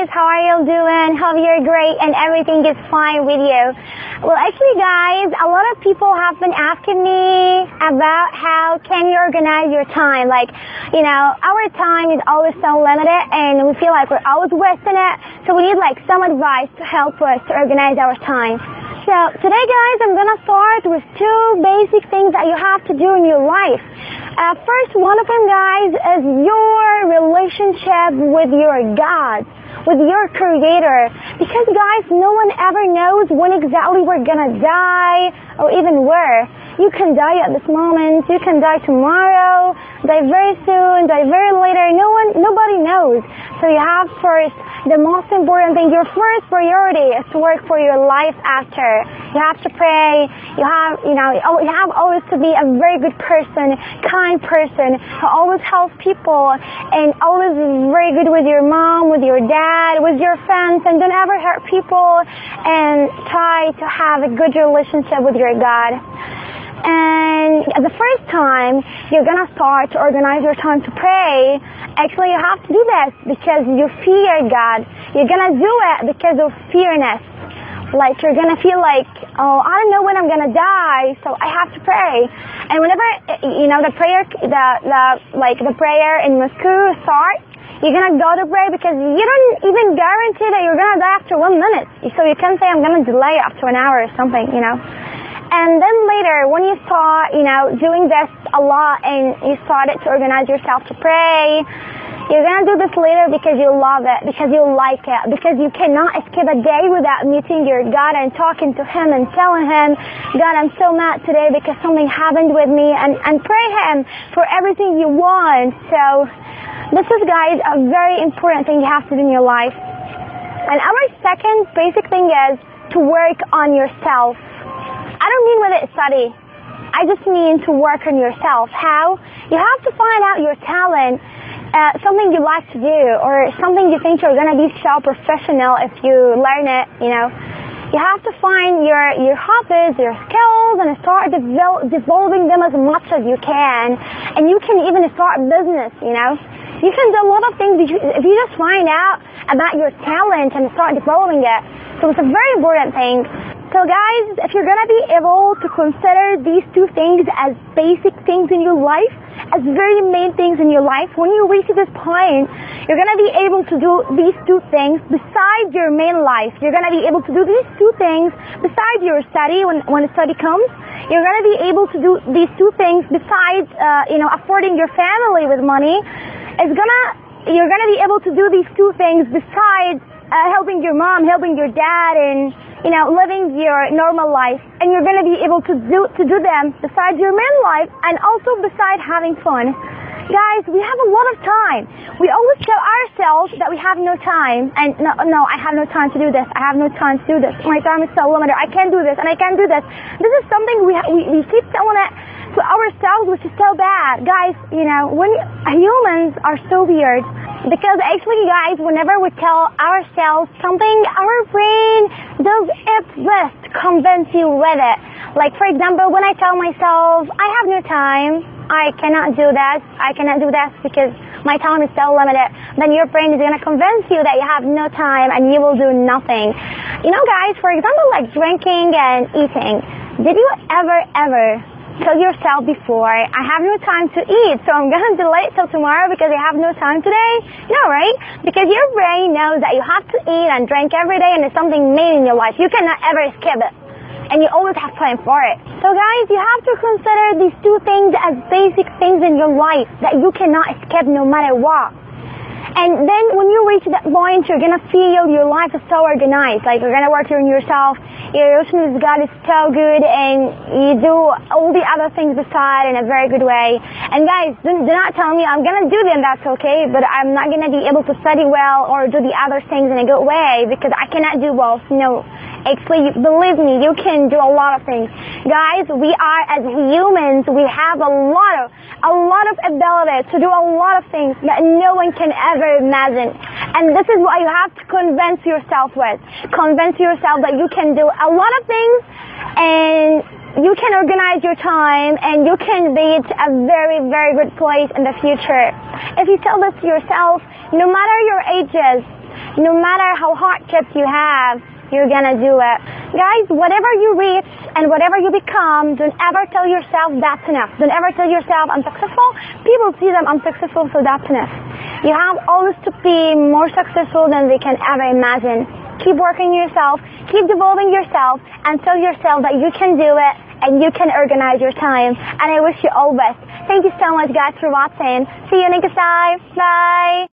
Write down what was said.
guys, how are you doing? Hope you're great and everything is fine with you. Well, actually guys, a lot of people have been asking me about how can you organize your time. Like, our time is always so limited and we feel like we're always wasting it. So we need like some advice to help us to organize our time. So today guys, I'm gonna start with two basic things that you have to do in your life. First, one of them guys is your relationship with your God, with your Creator. Because guys, no one ever knows when exactly we're gonna die or even where. You can die at this moment, you can die tomorrow, die very soon, die very later. Nobody knows. So you have first, the most important thing, your first priority is to work for your life after. You have to pray. You have always to be a very good person, kind person, who always helps people and always is very good with your mom, with your dad, with your friends, and don't ever hurt people, and try to have a good relationship with your God. And the first time you're gonna start to organize your time to pray, actually you have to do this because you fear God. You're gonna do it because of fearness. Like you're gonna feel like, oh, I don't know when I'm gonna die, so I have to pray. And whenever the prayer, the prayer in Moscow starts, you're gonna go to pray because you don't even guarantee that you're gonna die after 1 minute. So you can say I'm gonna delay after an hour or something, And then later, when you start, doing this a lot and you started to organize yourself to pray, you're going to do this later because you love it, because you like it, because you cannot skip a day without meeting your God and talking to Him and telling Him, God, I'm so mad today because something happened with me, and pray Him for everything you want. So this is, guys, a very important thing you have to do in your life. And our second basic thing is to work on yourself. I don't mean with it study. I just mean to work on yourself. How? You have to find out your talent, something you like to do, or something you think you're going to be so professional if you learn it, You have to find your hobbies, your skills, and start developing them as much as you can. And you can even start business, You can do a lot of things if you just find out about your talent and start developing it. So it's a very important thing. So guys, if you're going to be able to consider these two things as basic things in your life, as very main things in your life, when you reach this point, you're going to be able to do these two things besides your main life. You're going to be able to do these two things besides your study when study comes. You're going to be able to do these two things besides, affording your family with money. You're going to be able to do these two things besides helping your mom, helping your dad, and living your normal life. And you're going to be able to do them besides your main life and also besides having fun. Guys, we have a lot of time. We always tell ourselves that we have no time. And no, I have no time to do this. I have no time to do this. My time is so limited. I can't do this and I can't do this. This is something we keep telling it to ourselves, which is so bad. Guys, when humans are so weird. Because actually, guys, whenever we tell ourselves something, our brain does its best to convince you with it. Like, for example, when I tell myself, I have no time, I cannot do that because my time is so limited, then your brain is going to convince you that you have no time and you will do nothing. Guys, for example, like drinking and eating. Did you ever tell yourself before, I have no time to eat, so I'm going to delay it till tomorrow because I have no time today? No, right? Because your brain knows that you have to eat and drink every day and it's something main in your life. You cannot ever skip it. And you always have time for it. So guys, you have to consider these two things as basic things in your life that you cannot skip no matter what. And then when you reach that point, you're going to feel your life is so organized. Like you're going to work on yourself. Your relationship with God is so good, and you do all the other things beside in a very good way. And guys, do not tell me I'm going to do them, that's okay, but I'm not going to be able to study well or do the other things in a good way because I cannot do both. No. Actually, believe me, you can do a lot of things. Guys, we are, as humans, we have a lot of ability to do a lot of things that no one can ever imagine. And this is what you have to convince yourself with. Convince yourself that you can do a lot of things and you can organize your time and you can reach a very, very good place in the future. If you tell this to yourself, no matter your ages, no matter how hardships you have, you're gonna do it. Guys, whatever you reach and whatever you become, don't ever tell yourself that's enough. Don't ever tell yourself I'm successful. People see them unsuccessful, so that's enough. You have always to be more successful than they can ever imagine. Keep working yourself, keep developing yourself, and tell yourself that you can do it and you can organize your time. And I wish you all best. Thank you so much, guys, for watching. See you next time. Bye.